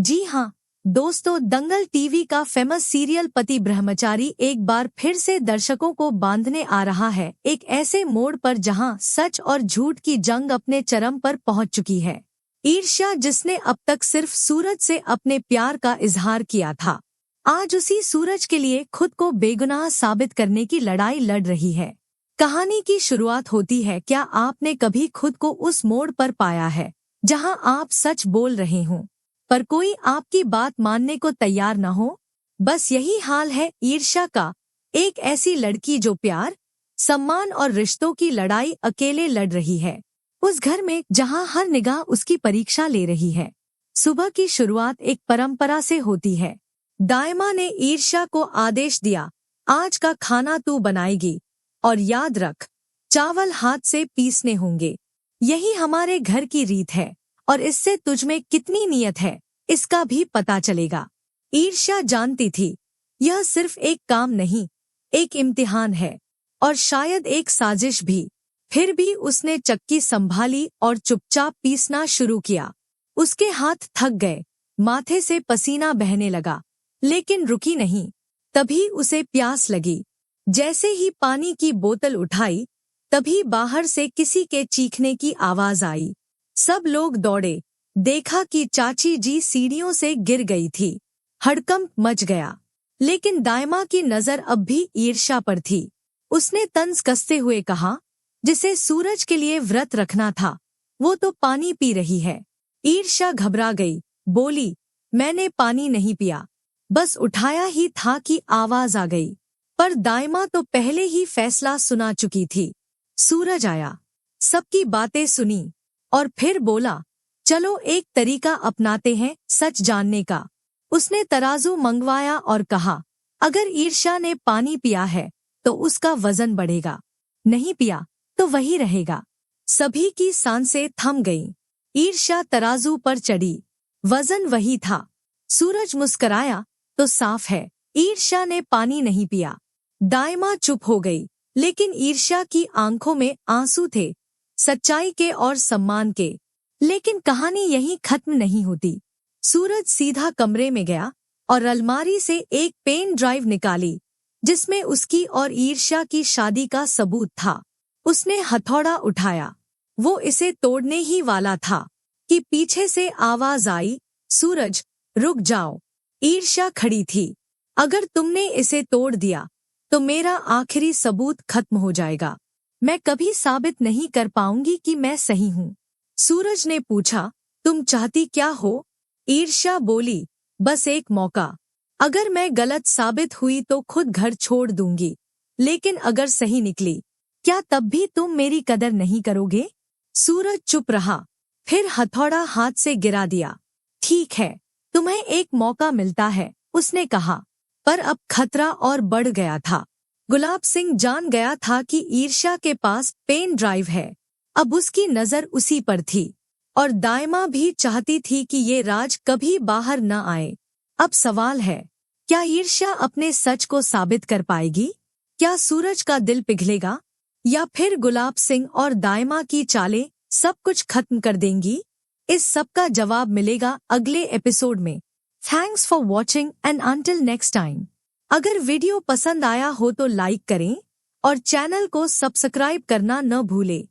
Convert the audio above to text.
जी हाँ दोस्तों, दंगल टीवी का फेमस सीरियल पति ब्रह्मचारी एक बार फिर से दर्शकों को बांधने आ रहा है, एक ऐसे मोड़ पर जहां सच और झूठ की जंग अपने चरम पर पहुंच चुकी है। ईर्ष्या, जिसने अब तक सिर्फ सूरज से अपने प्यार का इजहार किया था, आज उसी सूरज के लिए खुद को बेगुनाह साबित करने की लड़ाई लड़ रही है। कहानी की शुरुआत होती है, क्या आपने कभी खुद को उस मोड़ पर पाया है जहां आप सच बोल रहे हों पर कोई आपकी बात मानने को तैयार न हो? बस यही हाल है ईर्ष्या का। एक ऐसी लड़की जो प्यार, सम्मान और रिश्तों की लड़ाई अकेले लड़ रही है, उस घर में जहां हर निगाह उसकी परीक्षा ले रही है। सुबह की शुरुआत एक परंपरा से होती है। दाइमा ने ईर्ष्या को आदेश दिया, आज का खाना तू बनाएगी और याद रख, चावल हाथ से पीसने होंगे। यही हमारे घर की रीत है और इससे तुझमें कितनी नीयत है इसका भी पता चलेगा। ईर्ष्या जानती थी यह सिर्फ एक काम नहीं, एक इम्तिहान है और शायद एक साजिश भी। फिर भी उसने चक्की संभाली और चुपचाप पीसना शुरू किया। उसके हाथ थक गए, माथे से पसीना बहने लगा, लेकिन रुकी नहीं। तभी उसे प्यास लगी। जैसे ही पानी की बोतल उठाई, तभी बाहर से किसी के चीखने की आवाज आई। सब लोग दौड़े, देखा कि चाची जी सीढ़ियों से गिर गई थी। हड़कंप मच गया, लेकिन दाइमा की नजर अब भी ईर्ष्या पर थी। उसने तंज कसते हुए कहा, जिसे सूरज के लिए व्रत रखना था, वो तो पानी पी रही है। ईर्ष्या घबरा गई, बोली, मैंने पानी नहीं पिया, बस उठाया ही था कि आवाज आ गई। पर दाइमा तो पहले ही फैसला सुना चुकी थी। सूरज आया, सबकी बातें सुनी और फिर बोला, चलो एक तरीका अपनाते हैं सच जानने का। उसने तराजू मंगवाया और कहा, अगर ईर्ष्या ने पानी पिया है तो उसका वजन बढ़ेगा, नहीं पिया तो वही रहेगा। सभी की सांसें थम गईं। ईर्ष्या तराजू पर चढ़ी, वजन वही था। सूरज मुस्कराया, तो साफ है, ईर्ष्या ने पानी नहीं पिया। दाइमा चुप हो गई, लेकिन ईर्ष्या की आंखों में आंसू थे, सच्चाई के और सम्मान के। लेकिन कहानी यहीं खत्म नहीं होती। सूरज सीधा कमरे में गया और अलमारी से एक पेन ड्राइव निकाली, जिसमें उसकी और ईर्ष्या की शादी का सबूत था। उसने हथौड़ा उठाया, वो इसे तोड़ने ही वाला था कि पीछे से आवाज आई, सूरज रुक जाओ। ईर्ष्या खड़ी थी, अगर तुमने इसे तोड़ दिया तो मेरा आखिरी सबूत खत्म हो जाएगा। मैं कभी साबित नहीं कर पाऊंगी कि मैं सही हूँ। सूरज ने पूछा, तुम चाहती क्या हो? ईर्ष्या बोली, बस एक मौका। अगर मैं गलत साबित हुई तो खुद घर छोड़ दूंगी, लेकिन अगर सही निकली, क्या तब भी तुम मेरी कदर नहीं करोगे? सूरज चुप रहा, फिर हथौड़ा हाथ से गिरा दिया। ठीक है, तुम्हें एक मौका मिलता है, उसने कहा। पर अब खतरा और बढ़ गया था। गुलाब सिंह जान गया था कि ईर्ष्या के पास पेन ड्राइव है। अब उसकी नजर उसी पर थी और दाइमा भी चाहती थी कि ये राज कभी बाहर न आए। अब सवाल है, क्या ईर्ष्या अपने सच को साबित कर पाएगी? क्या सूरज का दिल पिघलेगा या फिर गुलाब सिंह और दाइमा की चालें सब कुछ खत्म कर देंगी? इस सब का जवाब मिलेगा अगले एपिसोड में। Thanks for watching and until next time. अगर वीडियो पसंद आया हो तो लाइक करें और चैनल को सब्सक्राइब करना न भूलें।